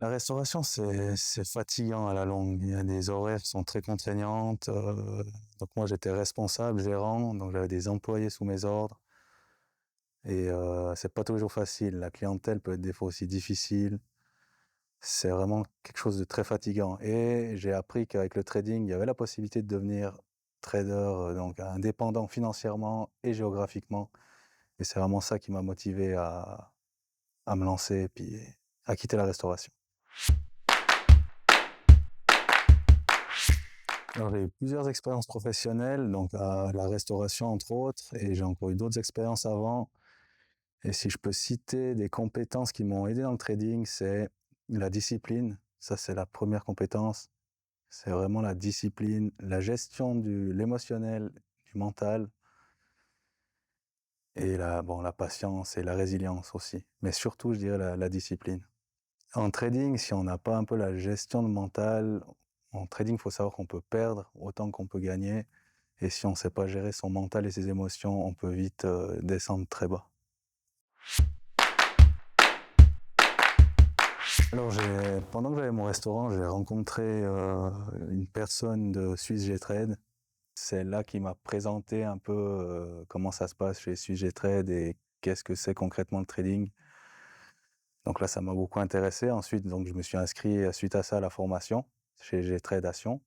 La restauration, c'est fatigant à la longue. Il y a des horaires qui sont très contraignantes, donc moi, j'étais responsable, gérant, donc j'avais des employés sous mes ordres et c'est pas toujours facile. La clientèle peut être des fois aussi difficile. C'est vraiment quelque chose de très fatigant et j'ai appris qu'avec le trading, il y avait la possibilité de devenir trader, donc indépendant financièrement et géographiquement et c'est vraiment ça qui m'a motivé à me lancer et puis à quitter la restauration. Alors, j'ai eu plusieurs expériences professionnelles, donc à la restauration entre autres, et j'ai encore eu d'autres expériences avant. Et si je peux citer des compétences qui m'ont aidé dans le trading, c'est la discipline. Ça, c'est la première compétence. C'est vraiment la discipline, la gestion de l'émotionnel, du mental, et la patience et la résilience aussi. Mais surtout, je dirais la discipline. En trading, si on n'a pas un peu la gestion de mental, en trading, il faut savoir qu'on peut perdre autant qu'on peut gagner. Et si on ne sait pas gérer son mental et ses émotions, on peut vite descendre très bas. Alors, pendant que j'avais mon restaurant, j'ai rencontré une personne de Suisse G-Trade. C'est là qui m'a présenté un peu comment ça se passe chez Suisse G-Trade et qu'est-ce que c'est concrètement le trading. Donc là, ça m'a beaucoup intéressé. Ensuite, donc, je me suis inscrit suite à ça à la formation chez G-Tradation.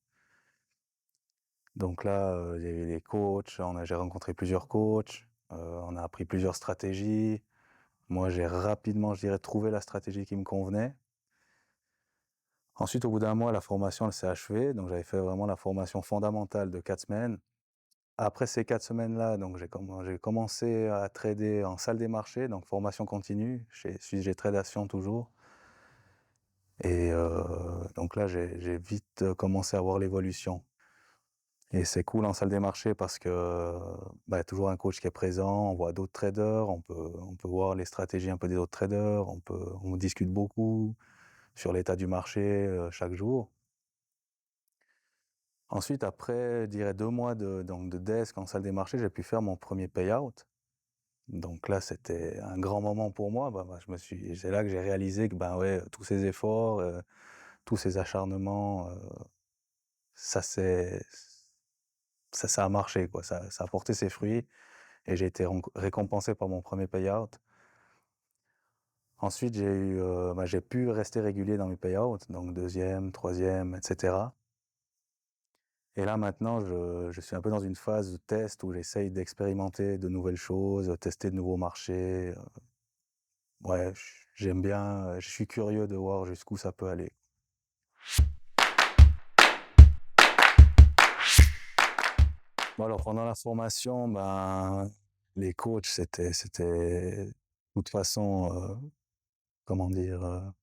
Donc là, il y a eu les coachs, j'ai rencontré plusieurs coachs, on a appris plusieurs stratégies. Moi, j'ai rapidement, je dirais, trouvé la stratégie qui me convenait. Ensuite, au bout d'un mois, la formation, elle s'est achevée. Donc, j'avais fait vraiment la formation fondamentale de 4 semaines. Après ces 4 semaines-là, donc j'ai commencé à trader en salle des marchés, donc formation continue, chez Suisse Tradation toujours. Et donc là, j'ai vite commencé à voir l'évolution. Et c'est cool en salle des marchés parce que bah, y a toujours un coach qui est présent, on voit d'autres traders, on peut voir les stratégies un peu des autres traders, on discute beaucoup sur l'état du marché chaque jour. Ensuite, après, je dirais 2 mois donc de desk en salle des marchés, j'ai pu faire mon premier payout. Donc là, c'était un grand moment pour moi. Bah, c'est là que j'ai réalisé que ben ouais, tous ces efforts, tous ces acharnements, ça c'est ça a marché quoi. Ça a porté ses fruits et j'ai été récompensé par mon premier payout. Ensuite, j'ai pu rester régulier dans mes payouts, donc deuxième, troisième, etc. Et là maintenant, je suis un peu dans une phase de test où j'essaye d'expérimenter de nouvelles choses, tester de nouveaux marchés. Ouais, j'aime bien, je suis curieux de voir jusqu'où ça peut aller. Bon alors pendant la formation, ben, les coachs, c'était de toute façon, comment dire,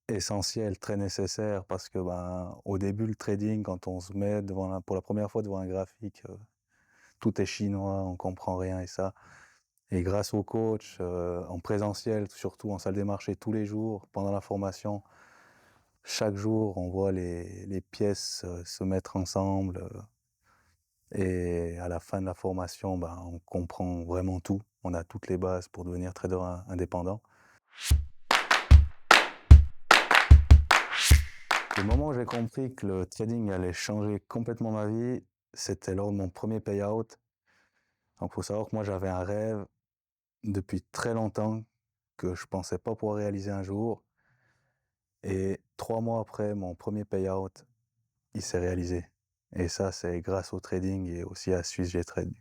essentiel, très nécessaire parce que, ben, au début, le trading, quand on se met pour la première fois devant un graphique, tout est chinois, on comprend rien et ça. Et grâce aux coachs, en présentiel, surtout en salle des marchés tous les jours, pendant la formation, chaque jour, on voit les pièces se mettre ensemble et à la fin de la formation, ben, on comprend vraiment tout. On a toutes les bases pour devenir trader indépendant. Le moment où j'ai compris que le trading allait changer complètement ma vie, c'était lors de mon premier payout. Donc, il faut savoir que moi, j'avais un rêve depuis très longtemps que je pensais pas pouvoir réaliser un jour. Et 3 mois après mon premier payout, il s'est réalisé. Et ça, c'est grâce au trading et aussi à Suisse G Trade.